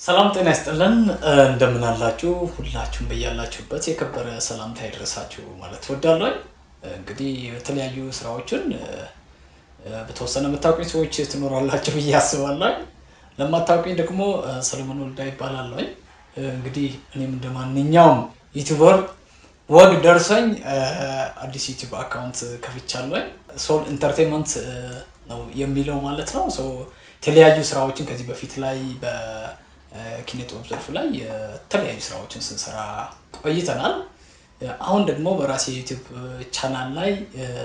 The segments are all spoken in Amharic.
ሰላም ጤና ይስጥልን እንደምን አላችሁ ሁላችሁም በያላችሁበት የከበረ ሰላምታ ይድረሳችሁ ማለት እወዳለሁ። እንግዲህ የተለያዩ ስራዎችን በተወሰነ የምታውቁኝ ሰዎች ትኖራላችሁ ብዬ አስባለሁ። ለማታውቁኝ ደግሞ ሰለሞን ወልዳ ይባላለሁ። እንግዲህ እኔም እንደማንኛውም ዩቲዩበር ወግ ደርሶኝ አዲስ ዩቲዩብ አካውንት ከፍቻለሁ። ሶል ኢንተርቴይንመንት ነው የሚለው ማለት ነው። የተለያዩ ስራዎችን ከዚህ በፊት ላይ በኪነ ጥበብ ዘርፍ ላይ የተለያዩ ስራዎችን ስንሰራ ቆይተናል። አሁን ደግሞ በራሴ ዩቲዩብ ቻናል ላይ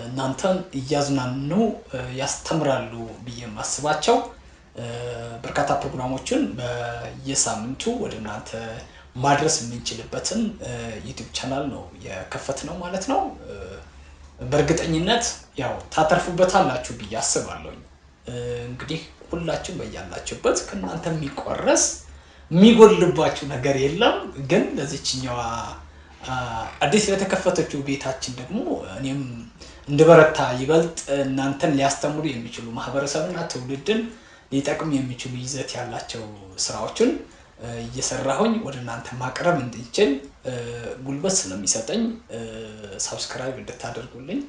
እናንተን እያዝናኑ ያስተምራሉ ብዬ የማስባቸው በርካታ ፕሮግራሞችን በየሳምንቱ ወደ እናንተ ማድረስ የምንችልበትን ዩቲዩብ ቻናል ነው የከፈትነው ማለት ነው። በእርግጠኝነት ያው ታተርፉበታላችሁ ብዬ አስባለሁ። እንግዲህ ሁላችሁም በያላችሁበት ከእናንተ የሚቆረስ የሚጎልባችሁ ነገር የለም። ግን ለዚህኛዋ አዲስ ለተከፈተችው ቤታችን ደግሞ እኔም እንድበረታ ይበልጥ እናንተን ሊያስተምሩ የሚችሉ ማህበረሰብና ትውልድን ሊጠቅም የሚችሉ ይዘት ያላቸው ስራዎችን እየሰራሁኝ ወደ እናንተ ማቅረብ እንድንችል ጉልበት ስለሚሰጠኝ ሰብስክራይብ እንድታደርጉልኝ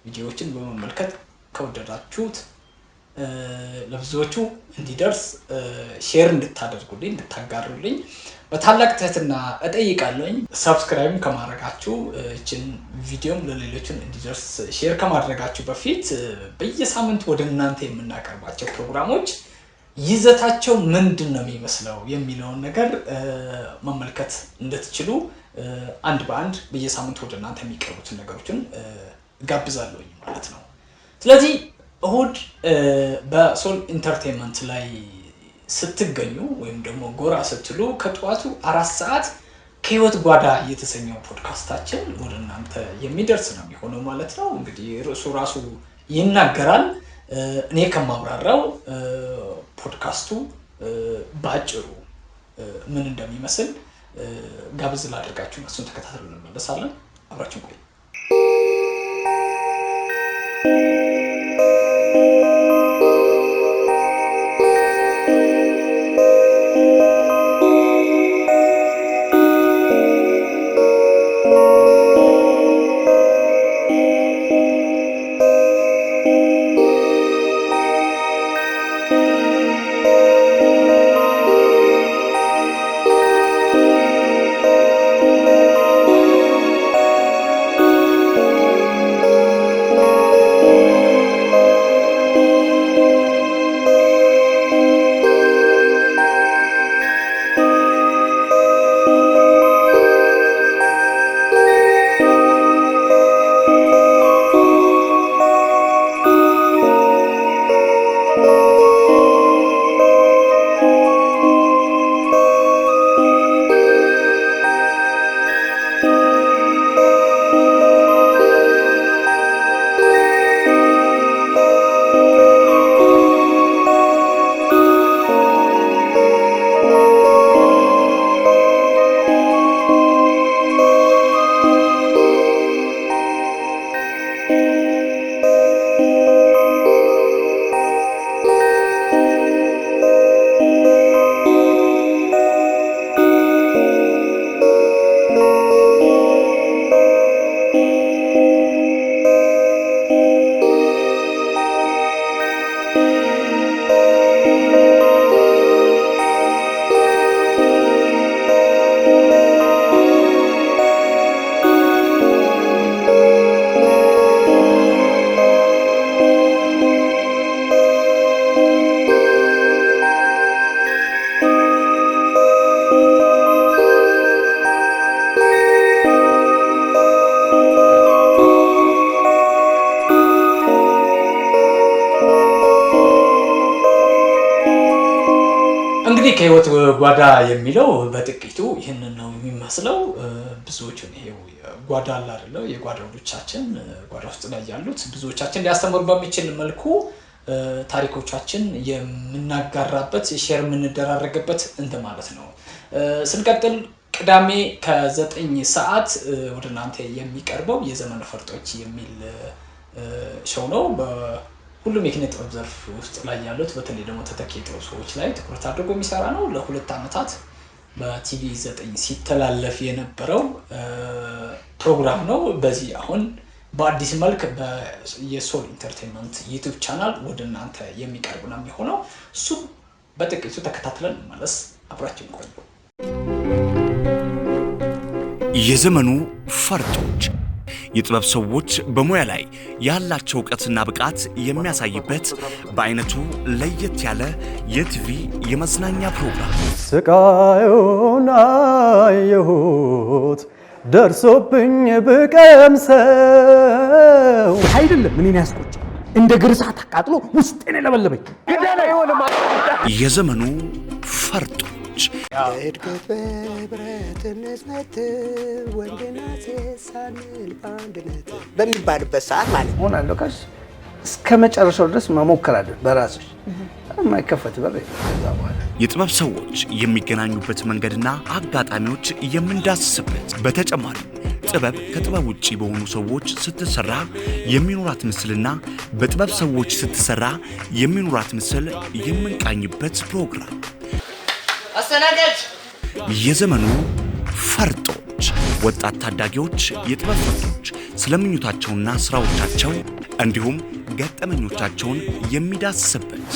ቪዲዮዎችን በመመልከት ከወደዳችሁት ለብዙዎቹ እንዲደርስ ሼር እንድታደርጉልኝ እንድታጋሩልኝ በታላቅ ትህትና እጠይቃለሁኝ። ሰብስክራይብ ከማድረጋችሁ እችን ቪዲዮም ለሌሎችን እንዲደርስ ሼር ከማድረጋችሁ በፊት በየሳምንቱ ወደ እናንተ የምናቀርባቸው ፕሮግራሞች ይዘታቸው ምንድን ነው የሚመስለው የሚለውን ነገር መመልከት እንድትችሉ አንድ በአንድ በየሳምንቱ ወደ እናንተ የሚቀርቡትን ነገሮችን ጋብዛለሁኝ ማለት ነው። ስለዚህ እሁድ በሶል ኢንተርቴይንመንት ላይ ስትገኙ ወይም ደግሞ ጎራ ስትሉ ከጠዋቱ 4 ሰዓት ከህይወት ጓዳ የተሰኘው ፖድካስታችን ወደ እናንተ የሚደርስ ነው የሚሆነው ማለት ነው። እንግዲህ ርዕሱ ራሱ ይናገራል። እኔ ከማብራራው ፖድካስቱ በአጭሩ ምን እንደሚመስል ጋብዝ ላድርጋችሁ። እሱን ተከታተሉ እንመለሳለን። አብራችን ቆዩ። እንግዲህ ከህይወት ጓዳ የሚለው በጥቂቱ ይህንን ነው የሚመስለው። ብዙዎቹን ይሄው ጓዳ አለ አይደለ? የጓዳዎቻችን ጓዳ ውስጥ ላይ ያሉት ብዙዎቻችን ሊያስተምሩ በሚችል መልኩ ታሪኮቻችን የምናጋራበት ሼር የምንደራረግበት ማለት ነው። ስንቀጥል ቅዳሜ ከ9 ሰዓት ወደ እናንተ የሚቀርበው የዘመን ፈርጦች የሚል ሾው ነው። ሁሉም የኪነ ጥበብ ዘርፍ ውስጥ ላይ ያሉት በተለይ ደግሞ ተተኪ የጥበብ ሰዎች ላይ ትኩረት አድርጎ የሚሰራ ነው። ለ2 ዓመታት በቲቪ 9 ሲተላለፍ የነበረው ፕሮግራም ነው። በዚህ አሁን በአዲስ መልክ የሶል ኢንተርቴይንመንት ዩቲዩብ ቻናል ወደ እናንተ የሚቀርብ ነው የሚሆነው። እሱ በጥቂቱ ተከታትለን መለስ አብራችን ቆዩ። የዘመኑ ፈርጦች የጥበብ ሰዎች በሙያ ላይ ያላቸው ዕውቀትና ብቃት የሚያሳይበት በአይነቱ ለየት ያለ የቲቪ የመዝናኛ ፕሮግራም ስቃዩን አየሁት ደርሶብኝ ብቀምሰው አይደለም ምን ያስቆጭ እንደ ግርሳት አቃጥሎ ውስጤን ለበለበኝ የዘመኑ ፈርጦች እድገት በብረት ነስነት ወንድና ሴት ሳንል በአንድነት በሚባልበት ሰዓት ማለት ሆነ ለካሽ እስከ መጨረሻው ድረስ መሞከር አይደል በራስሽ የማይከፈት በር ከዛ በኋላ የጥበብ ሰዎች የሚገናኙበት መንገድና አጋጣሚዎች የምንዳስስበት በተጨማሪም ጥበብ ከጥበብ ውጪ በሆኑ ሰዎች ስትሰራ የሚኖራት ምስልና በጥበብ ሰዎች ስትሰራ የሚኖራት ምስል የምንቃኝበት ፕሮግራም አስተናጋጅ የዘመኑ ፈርጦች ወጣት ታዳጊዎች የጥበብ ፈርጦች ስለምኞታቸውና ስራዎቻቸው እንዲሁም ገጠመኞቻቸውን የሚዳስስበት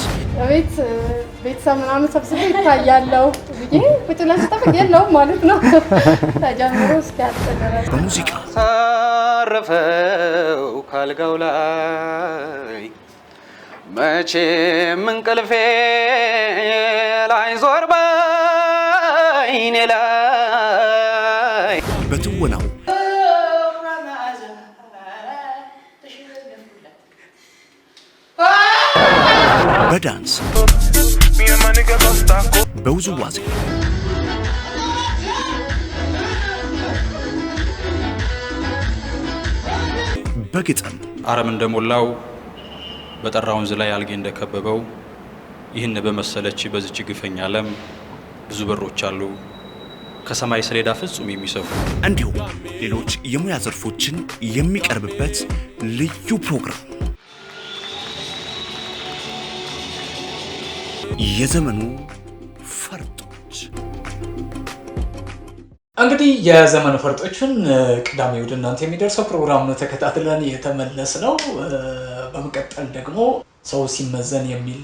ቤተሰብ ምናምን ሰብስቤ ይታያለው ብዬ ቁጭ ብለን ስጠብቅ የለውም ማለት ነው። ተጀምሮ እስኪያልቅ በሙዚቃ ሳረፈው ካልጋው ላይ መቼም እንቅልፌ ላይ ዞር በይኔ ላይ በትወናው በዳንስ በውዝዋዜ በግጥም አረም እንደሞላው በጠራ ወንዝ ላይ አልጌ እንደከበበው ይህን በመሰለች በዚች ግፈኛ ዓለም ብዙ በሮች አሉ ከሰማይ ሰሌዳ ፍጹም የሚሰፉ እንዲሁም ሌሎች የሙያ ዘርፎችን የሚቀርብበት ልዩ ፕሮግራም የዘመኑ ፈርጦች። እንግዲህ የዘመኑ ፈርጦችን ቅዳሜ ወደ እናንተ የሚደርሰው ፕሮግራም ነው ተከታትለን የተመለስ ነው። በመቀጠል ደግሞ ሰው ሲመዘን የሚል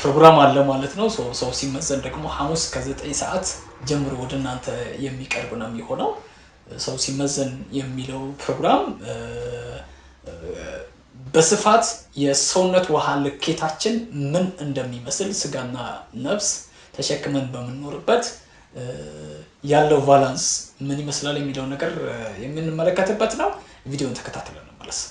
ፕሮግራም አለ ማለት ነው። ሰው ሲመዘን ደግሞ ሐሙስ ከ9 ሰዓት ጀምሮ ወደ እናንተ የሚቀርብ ነው የሚሆነው። ሰው ሲመዘን የሚለው ፕሮግራም በስፋት የሰውነት ውሃ ልኬታችን ምን እንደሚመስል ስጋና ነፍስ ተሸክመን በመኖርበት ያለው ቫላንስ ምን ይመስላል የሚለው ነገር የምንመለከትበት ነው። ቪዲዮን ተከታትለን እንመለስ።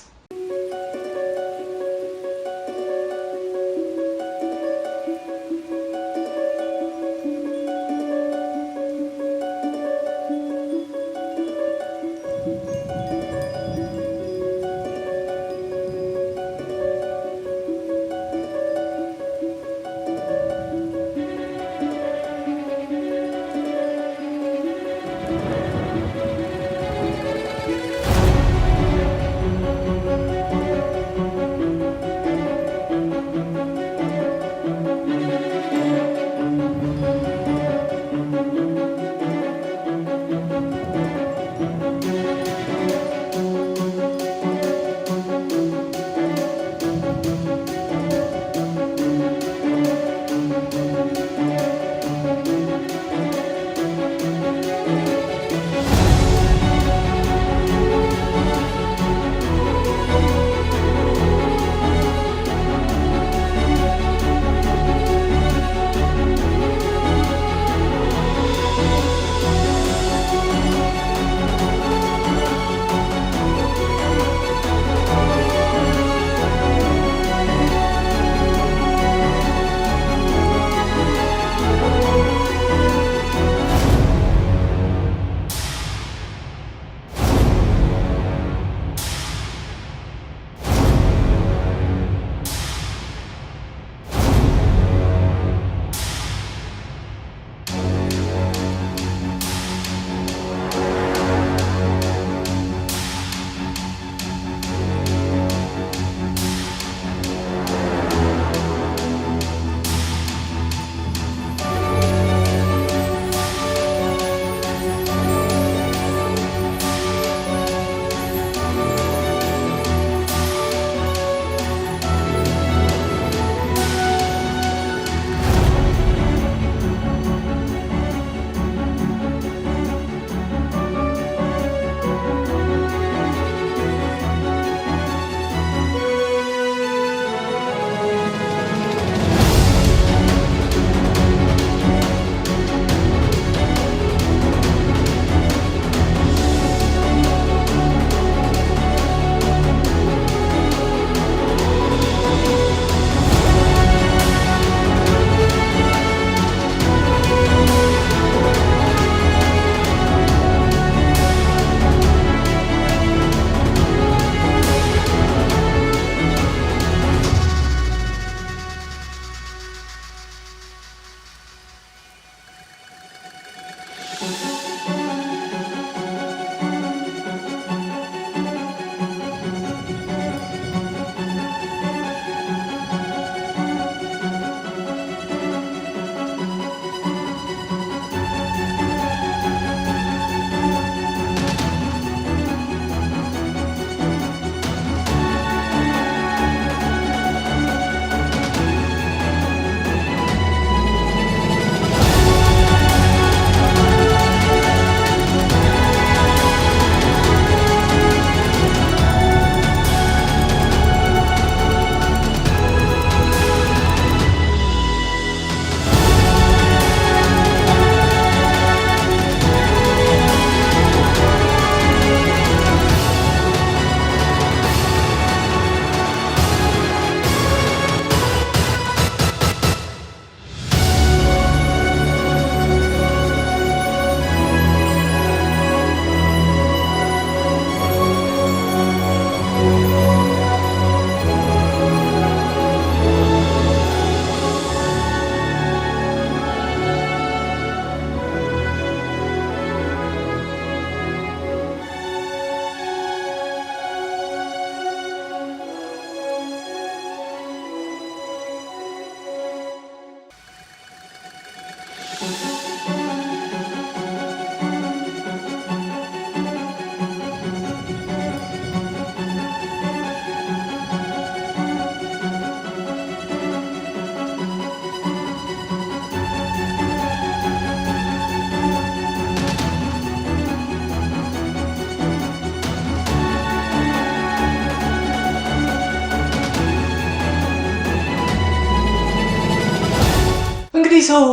ሰው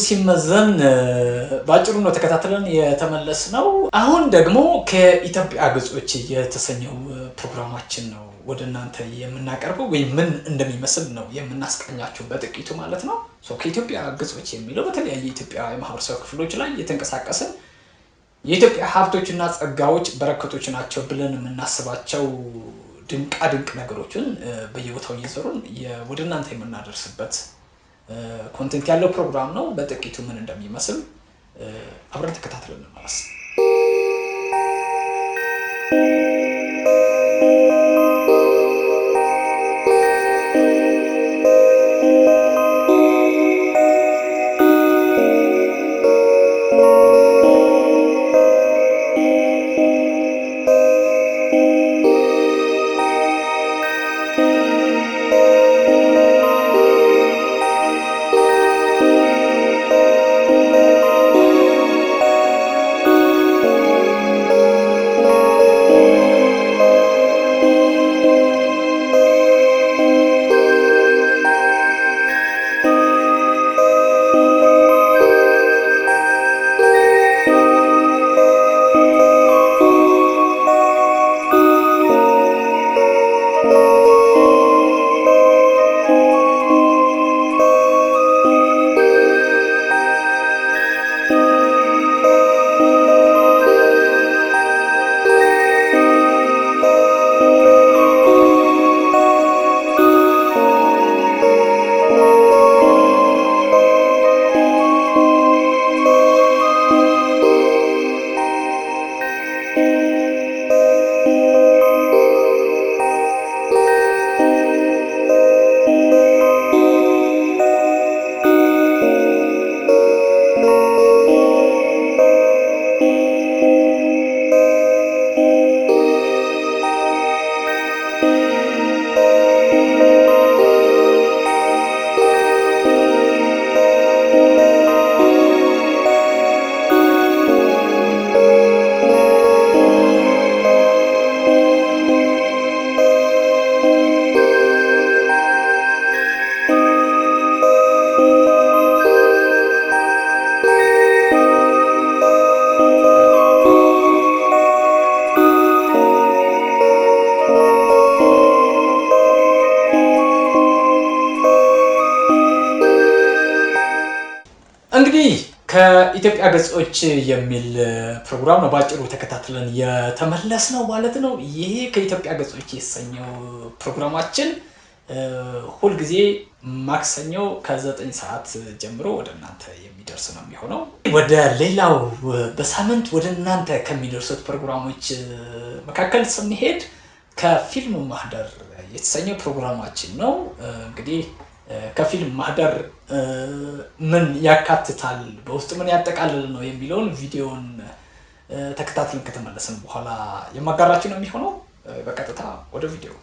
ሲመዘን ባጭሩ ነው ተከታትለን የተመለስ ነው። አሁን ደግሞ ከኢትዮጵያ ገጾች የተሰኘው ፕሮግራማችን ነው ወደ እናንተ የምናቀርበው ወይም ምን እንደሚመስል ነው የምናስቀኛችሁ በጥቂቱ ማለት ነው። ከኢትዮጵያ ገጾች የሚለው በተለያየ የኢትዮጵያ የማህበረሰብ ክፍሎች ላይ የተንቀሳቀሰን የኢትዮጵያ ሀብቶችና ጸጋዎች በረከቶች ናቸው ብለን የምናስባቸው ድንቃ ድንቅ ነገሮችን በየቦታው እየዘሩን ወደ እናንተ የምናደርስበት ኮንቴንት ያለው ፕሮግራም ነው። በጥቂቱ ምን እንደሚመስል አብረን ተከታትለን እንመለስ። እንግዲህ ከኢትዮጵያ ገጾች የሚል ፕሮግራም ነው ባጭሩ ተከታትለን የተመለስ ነው ማለት ነው። ይሄ ከኢትዮጵያ ገጾች የተሰኘው ፕሮግራማችን ሁልጊዜ ማክሰኞ ከ9 ሰዓት ጀምሮ ወደ እናንተ የሚደርስ ነው የሚሆነው። ወደ ሌላው በሳምንት ወደ እናንተ ከሚደርሱት ፕሮግራሞች መካከል ስንሄድ ከፊልም ማህደር የተሰኘው ፕሮግራማችን ነው። እንግዲህ ከፊልም ማህደር ምን ያካትታል፣ በውስጥ ምን ያጠቃልል ነው የሚለውን ቪዲዮን ተከታትለን ከተመለስን በኋላ የማጋራችሁ ነው የሚሆነው። በቀጥታ ወደ ቪዲዮ።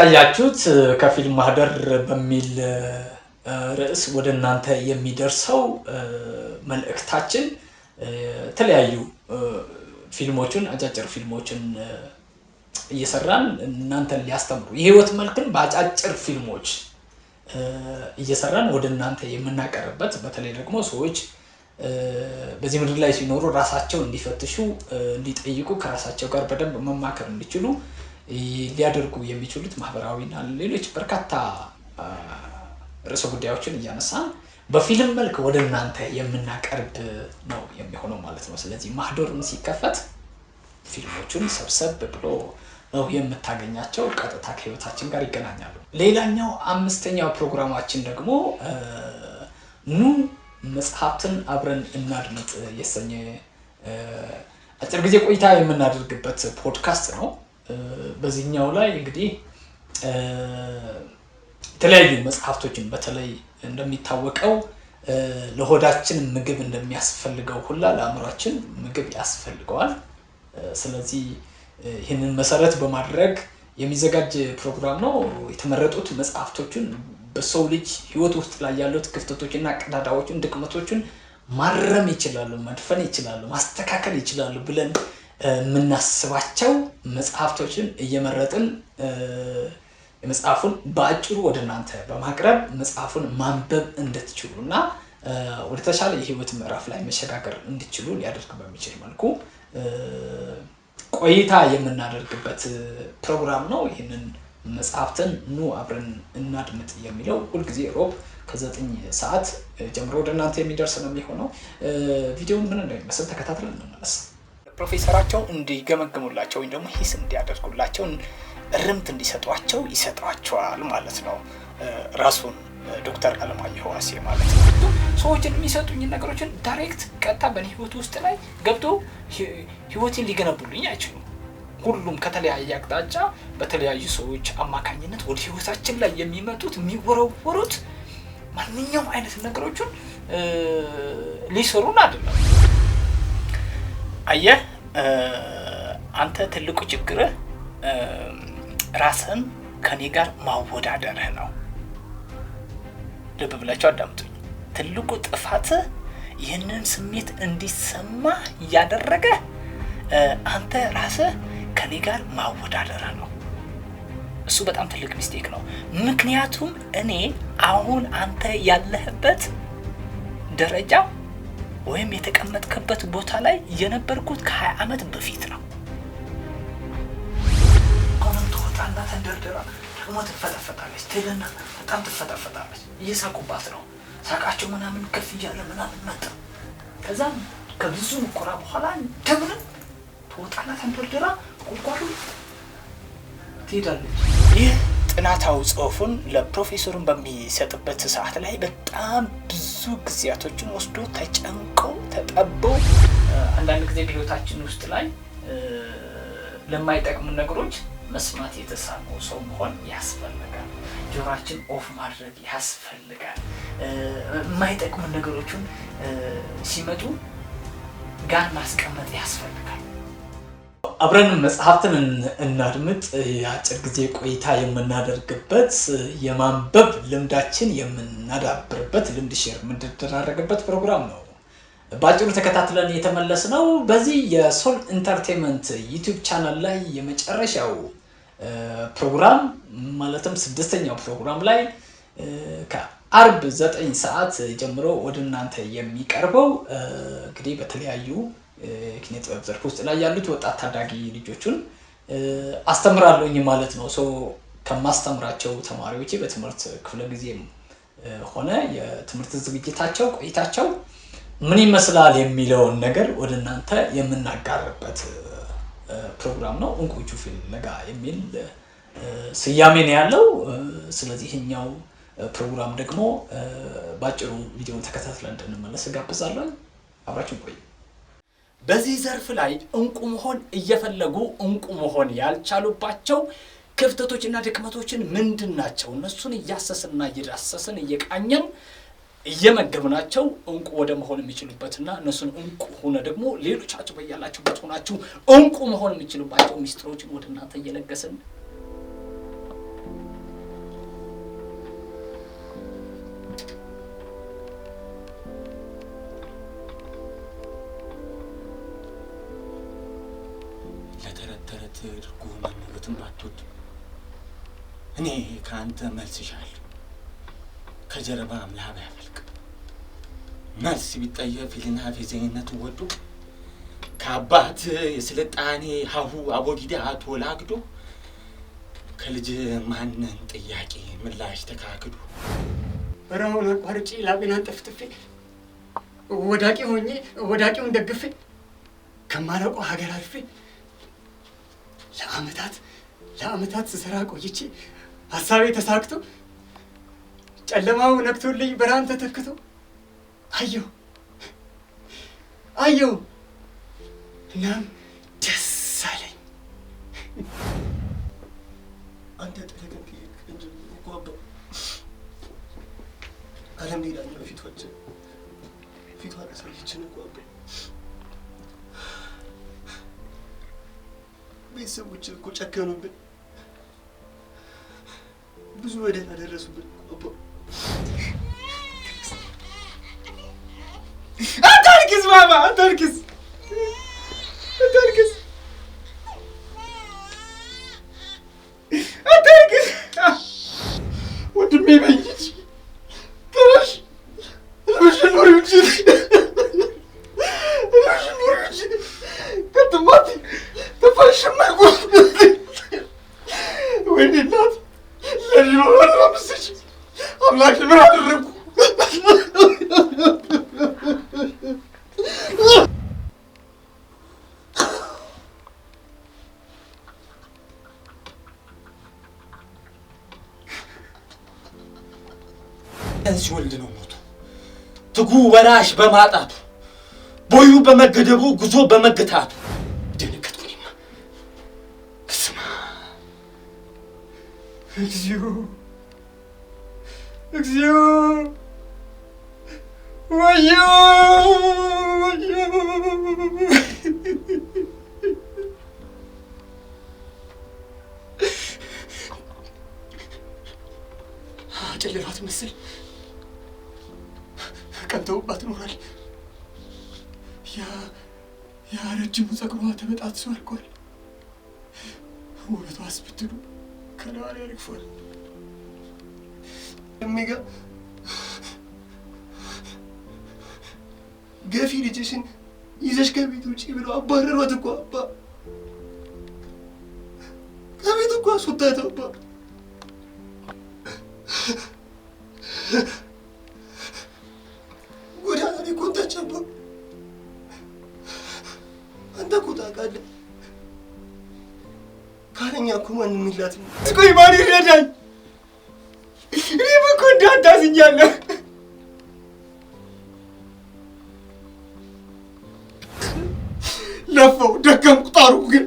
እንዳያችሁት ከፊልም ማህደር በሚል ርዕስ ወደ እናንተ የሚደርሰው መልእክታችን የተለያዩ ፊልሞችን አጫጭር ፊልሞችን እየሰራን እናንተን ሊያስተምሩ የህይወት መልክን በአጫጭር ፊልሞች እየሰራን ወደ እናንተ የምናቀርብበት በተለይ ደግሞ ሰዎች በዚህ ምድር ላይ ሲኖሩ ራሳቸው እንዲፈትሹ እንዲጠይቁ ከራሳቸው ጋር በደንብ መማከር እንዲችሉ ሊያደርጉ የሚችሉት ማህበራዊና ሌሎች በርካታ ርዕሰ ጉዳዮችን እያነሳን በፊልም መልክ ወደ እናንተ የምናቀርብ ነው የሚሆነው ማለት ነው። ስለዚህ ማህደሩን ሲከፈት ፊልሞቹን ሰብሰብ ብሎ ነው የምታገኛቸው። ቀጥታ ከህይወታችን ጋር ይገናኛሉ። ሌላኛው አምስተኛው ፕሮግራማችን ደግሞ ኑ መጽሐፍትን አብረን እናድምጥ የተሰኘ አጭር ጊዜ ቆይታ የምናደርግበት ፖድካስት ነው። በዚህኛው ላይ እንግዲህ የተለያዩ መጽሐፍቶችን በተለይ እንደሚታወቀው ለሆዳችን ምግብ እንደሚያስፈልገው ሁላ ለአእምሯችን ምግብ ያስፈልገዋል። ስለዚህ ይህንን መሰረት በማድረግ የሚዘጋጅ ፕሮግራም ነው። የተመረጡት መጽሐፍቶችን በሰው ልጅ ህይወት ውስጥ ላይ ያሉት ክፍተቶችና ቀዳዳዎችን ድክመቶችን ማረም ይችላሉ፣ መድፈን ይችላሉ፣ ማስተካከል ይችላሉ ብለን የምናስባቸው መጽሐፍቶችን እየመረጥን መጽሐፉን በአጭሩ ወደ እናንተ በማቅረብ መጽሐፉን ማንበብ እንድትችሉና ወደ ተሻለ የህይወት ምዕራፍ ላይ መሸጋገር እንድትችሉ ሊያደርግ በሚችል መልኩ ቆይታ የምናደርግበት ፕሮግራም ነው። ይህንን መጽሐፍትን ኑ አብረን እናድምጥ የሚለው ሁልጊዜ ሮብ ከ9 ሰዓት ጀምሮ ወደ እናንተ የሚደርስ ነው የሚሆነው። ቪዲዮውን ምን እንደሚመስል ተከታትለን እንመለስ። ፕሮፌሰራቸው እንዲገመግሙላቸው ወይም ደግሞ ሂስ እንዲያደርጉላቸው እርምት እንዲሰጧቸው ይሰጧቸዋል ማለት ነው። ራሱን ዶክተር አለማየሁ ዋሴ ማለት ነው። ሰዎችን የሚሰጡኝ ነገሮችን ዳይሬክት ቀጥታ በኔ ህይወት ውስጥ ላይ ገብቶ ህይወቴን ሊገነቡልኝ አይችሉም። ሁሉም ከተለያየ አቅጣጫ በተለያዩ ሰዎች አማካኝነት ወደ ህይወታችን ላይ የሚመጡት የሚወረወሩት ማንኛውም አይነት ነገሮችን ሊሰሩን አይደለም። አየህ አንተ ትልቁ ችግርህ ራስን ከኔ ጋር ማወዳደርህ ነው። ልብ ብላችሁ አዳምጡኝ። ትልቁ ጥፋት ይህንን ስሜት እንዲሰማ እያደረገ አንተ ራስህ ከኔ ጋር ማወዳደርህ ነው። እሱ በጣም ትልቅ ሚስቴክ ነው። ምክንያቱም እኔ አሁን አንተ ያለህበት ደረጃ ወይም የተቀመጥክበት ቦታ ላይ የነበርኩት ከ20 ዓመት በፊት ነው። አሁንም ትወጣና ተንደርድራ ደግሞ ትፈጠፈጣለች፣ ትልና በጣም ትፈጠፈጣለች። እየሳቁባት ነው። ሳቃቸው ምናምን ከፍ እያለ ምናምን መጣ። ከዛም ከብዙ ሙከራ በኋላ እንደምንም ትወጣና ተንደርድራ ቁልቋሉ ትሄዳለች። ይህ ጥናታዊ ጽሑፉን ለፕሮፌሰሩን በሚሰጥበት ሰዓት ላይ በጣም ብዙ ጊዜያቶችን ወስዶ ተጨንቀው ተጠበው አንዳንድ ጊዜ በህይወታችን ውስጥ ላይ ለማይጠቅሙ ነገሮች መስማት የተሳነው ሰው መሆን ያስፈልጋል። ጆሮአችን ኦፍ ማድረግ ያስፈልጋል። የማይጠቅሙ ነገሮችን ሲመጡ ጋር ማስቀመጥ ያስፈልጋል። አብረን መጽሐፍትን እናድምጥ የአጭር ጊዜ ቆይታ የምናደርግበት የማንበብ ልምዳችን የምናዳብርበት ልምድ ሼር የምንደራረግበት ፕሮግራም ነው። ባጭሩ ተከታትለን የተመለስነው በዚህ የሶል ኢንተርቴይንመንት ዩቲዩብ ቻናል ላይ የመጨረሻው ፕሮግራም ማለትም 6ኛው ፕሮግራም ላይ ከአርብ 9 ሰዓት ጀምሮ ወደ እናንተ የሚቀርበው እንግዲህ በተለያዩ ኪነ ጥበብ ዘርፍ ውስጥ ላይ ያሉት ወጣት ታዳጊ ልጆችን አስተምራለሁኝ ማለት ነው። ከማስተምራቸው ተማሪዎች በትምህርት ክፍለ ጊዜም ሆነ የትምህርት ዝግጅታቸው ቆይታቸው ምን ይመስላል የሚለውን ነገር ወደ እናንተ የምናጋርበት ፕሮግራም ነው። እንቁቹ ፍለጋ የሚል ስያሜ ነው ያለው። ስለዚህ እኛው ፕሮግራም ደግሞ ባጭሩ ቪዲዮውን ተከታትለን እንድንመለስ ጋብዛለሁ። አብራችን ቆዩ። በዚህ ዘርፍ ላይ እንቁ መሆን እየፈለጉ እንቁ መሆን ያልቻሉባቸው ክፍተቶችና ድክመቶችን ምንድን ናቸው? እነሱን እያሰስንና እየዳሰስን እየቃኘን እየመገብናቸው እንቁ ወደ መሆን የሚችሉበትና እነሱን እንቁ ሆነ ደግሞ ሌሎቻችሁ በያላችሁበት ሆናችሁ እንቁ መሆን የሚችሉባቸው ሚስጥሮችን ወደ እናንተ እየለገስን ተረት ትርጉም መሞትን ባትወድ እኔ ከአንተ መልስ ይሻለሁ። ከጀርባ አምላክ ያፈልቅ መልስ ቢጠየፍ ፊልና ፊዘኝነት ወዶ ከአባት የስልጣኔ ሀሁ አቦጊዳ ተወላግዶ ከልጅ ማንን ጥያቄ ምላሽ ተካክዶ በራውን አቋርጬ ላቤን አንጠፍጥፌ ወዳቂ ሆኜ ወዳቂውን ደግፌ ከማላውቀው ሀገር አልፌ ለአመታት ስሰራ ቆይቼ ሀሳቤ ተሳክቶ ጨለማው ነክቶልኝ ብርሃን ተተክቶ አየሁ እናም ደስ አለኝ። አንተ ተለቀቅ እንጂ ጓባ ዓለም ሌላኛው ፊቷን አሳየችን ጓባ ቤተሰቦች እኮ ጨከኑብን፣ ብዙ በደል አደረሱብን ጓባ። አታልቅስ ማማ አታልቅስ ወንድሜ በይ እንጂ ተነሽ ለምሽ ኖሪ እንጂ ከትማት ተፋሽማ ወይኔ እናት ለልጆ አልራምስሽ አምላክ ምን አደረጉ? ሲወልድ ነው ሞቱ ትጉ ወራሽ በማጣቱ ቦዩ በመገደቡ ጉዞ በመገታቱ ደነገጥኩኝማ። እስማ እግዚኦ ወዮ ጨለሏት መስል ቀንተውባት ኖሯል። ያ ረጅሙ ፀጉሯ ተበጣጥሶ አልቋል። ውበቷ አስብትሉ ከላዋ ላይ ረግፏል። እሚጋ ገፊ ልጅሽን ይዘሽ ከቤት ውጪ ብለው አባረሯት እኮ አባ። ከቤት እኮ አስወጣት አባ። ጎዳና ላይ እኮ ወጣች አባ። አንተ እኮ ታውቃለህ ካለኛ እኮ ማንም የላትም። ቆይ ማን ይረዳኝ? እኔም እኮ እንዳታዝኛለሁ። ለፈው ደከምኩ ጣርኩ፣ ግን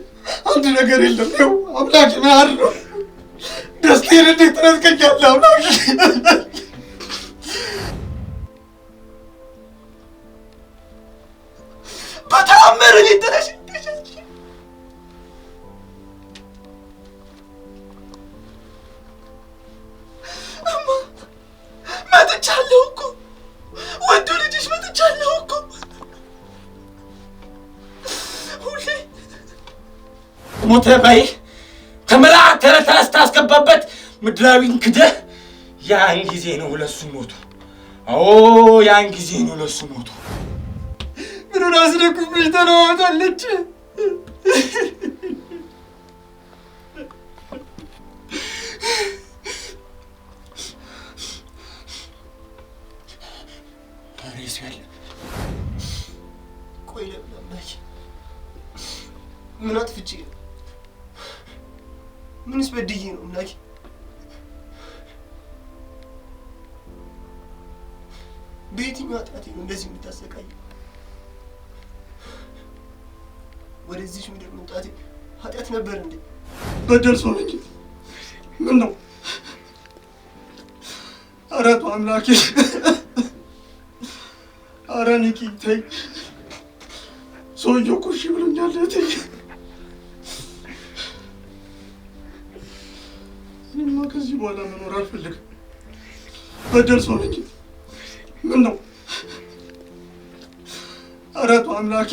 አንድ ነገር የለም። ይኸው አምላኬ መሀር ነው። ደስታዬን እንዴት ትነጥቀኛለህ አምላኬ? በተአምር እኔ ተነሽ እማ መጥቻለሁ እኮ ወንዱ ልጅሽ መጥቻለሁ እኮ። ሁሌ ሞተ ባይ ከመላእክት ተረታ ስታስገባበት ምድራዊን ክደህ ያን ጊዜ ነው ለሱ ሞቱ። አዎ ያን ጊዜ ነው ለሱ ሞቱ። ምኑን አስደኩብሽ ተለዋወጣለች። ሬሱ ያለ ቆይ ለብላች ምን አጥፍቼ ነው? ምንስ በድዬ ነው እናቴ? በየትኛው ኃጢአቴ ነው እንደዚህ የምታሰቃየው? ወደዚህ ምድር መምጣቴ ኃጢአት ነበር እንዴ? በደርሶ ነኝ። ምን ነው? ኧረ ተው አምላኬ፣ ኧረ ንቂ ተይ። ሰውዬው እኮ እሺ ብሎኛል እህቴ። እኔማ ከዚህ በኋላ መኖር አልፈልግም። በደርሶ ነኝ። ምን ነው? ኧረ ተው አምላኬ፣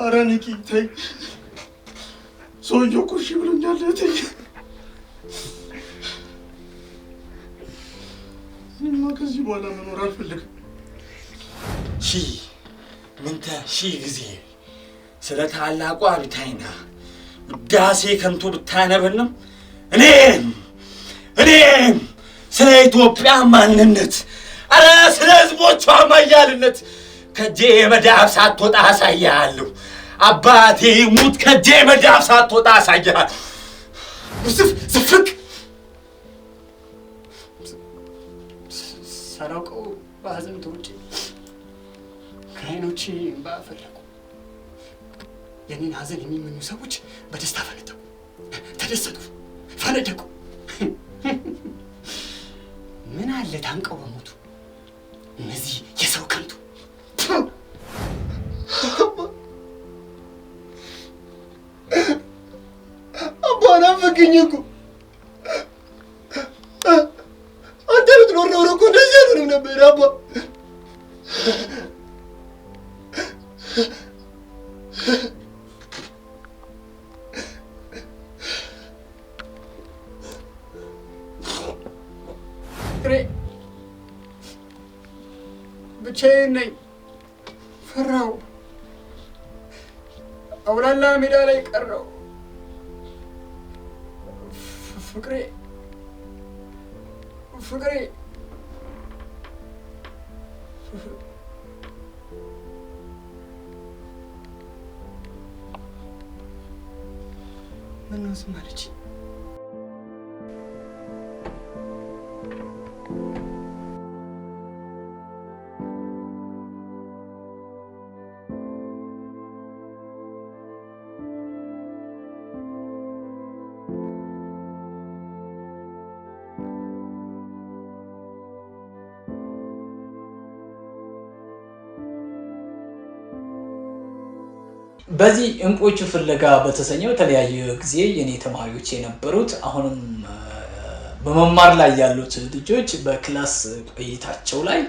ኧረ ንቂ ተይ። ሰውዬው እኮ እሺ ብሎኛል እህቴ። እኔማ ከዚህ በኋላ መኖር አልፈልግም። ምንተ ሺህ ጊዜ ስለ ታላቋ ቢታይና ውዳሴ ከንቱ ብታነብንም እኔም ስለ ኢትዮጵያ ማንነት አረ ስለ ህዝቦቿ ማያልነት ከጄ መዳፍ ሳትወጣ አሳያለሁ። አባቴ ሙት ከጄ መዳፍ ሳትወጣ አሳያለሁ። ዝፍቅ ሳላውቀው በሀዘን ተውጬ ከዓይኖቼ እንባ ፈለቁ። የኔን ሀዘን የሚመኙ ሰዎች በደስታ ፈነደቁ፣ ተደሰቱ፣ ፈነደቁ። ምን አለ ታንቀው በሞቱ እነዚህ የሰው ከንቱ። አባ ናፈቀኝ እኮ አንተ ብትኖር ኖሮ እኮ እንደዚህ አይሆንም ነበር አባ። ብቻዬን ነኝ፣ ፈራሁ። አውላላ ሜዳ ላይ ቀረሁ። ፍቅሬ ምነው ዝም አለች? በዚህ እንቆቹ ፍለጋ በተሰኘው የተለያየ ጊዜ የኔ ተማሪዎች የነበሩት አሁንም በመማር ላይ ያሉት ልጆች በክላስ ቆይታቸው ላይ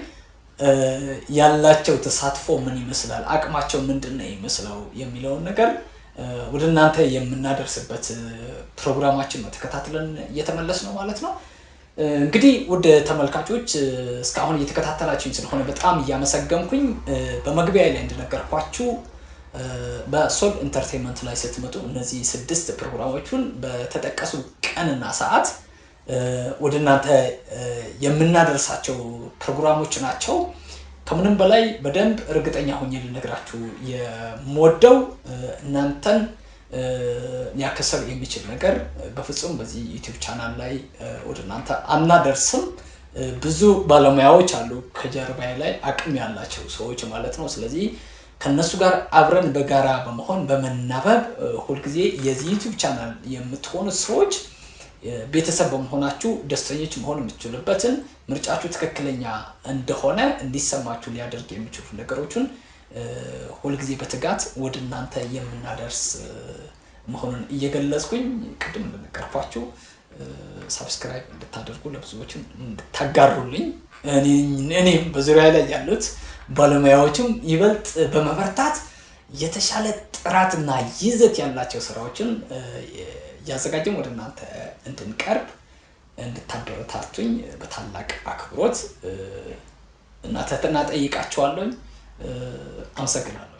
ያላቸው ተሳትፎ ምን ይመስላል፣ አቅማቸው ምንድነው ይመስለው የሚለውን ነገር ወደ እናንተ የምናደርስበት ፕሮግራማችን ነው። ተከታትለን እየተመለስ ነው ማለት ነው። እንግዲህ ወደ ተመልካቾች እስካሁን እየተከታተላችሁኝ ስለሆነ በጣም እያመሰገንኩኝ በመግቢያ ላይ እንደነገርኳችሁ በሶል ኢንተርቴይንመንት ላይ ስትመጡ እነዚህ 6 ፕሮግራሞችን በተጠቀሱ ቀንና ሰዓት ወደ እናንተ የምናደርሳቸው ፕሮግራሞች ናቸው። ከምንም በላይ በደንብ እርግጠኛ ሆኜ ልነግራችሁ የምወደው እናንተን ሊያከሰር የሚችል ነገር በፍጹም በዚህ ዩቲዩብ ቻናል ላይ ወደ እናንተ አናደርስም። ብዙ ባለሙያዎች አሉ ከጀርባዬ ላይ አቅም ያላቸው ሰዎች ማለት ነው። ስለዚህ ከነሱ ጋር አብረን በጋራ በመሆን በመናበብ ሁልጊዜ የዚህ ዩቲዩብ ቻናል የምትሆኑ ሰዎች ቤተሰብ በመሆናችሁ ደስተኞች መሆን የምትችሉበትን ምርጫችሁ ትክክለኛ እንደሆነ እንዲሰማችሁ ሊያደርግ የሚችሉ ነገሮችን ሁልጊዜ በትጋት ወደ እናንተ የምናደርስ መሆኑን እየገለጽኩኝ ቅድም እንደነገርኳችሁ ሰብስክራይብ እንድታደርጉ ለብዙዎችም እንድታጋሩልኝ እኔም በዙሪያ ላይ ያሉት ባለሙያዎችም ይበልጥ በመበርታት የተሻለ ጥራትና ይዘት ያላቸው ስራዎችን ያዘጋጀን ወደ እናንተ እንድንቀርብ እንድታበረታቱኝ በታላቅ አክብሮት እና ትህትና ጠይቃችኋለሁ። አመሰግናለሁ።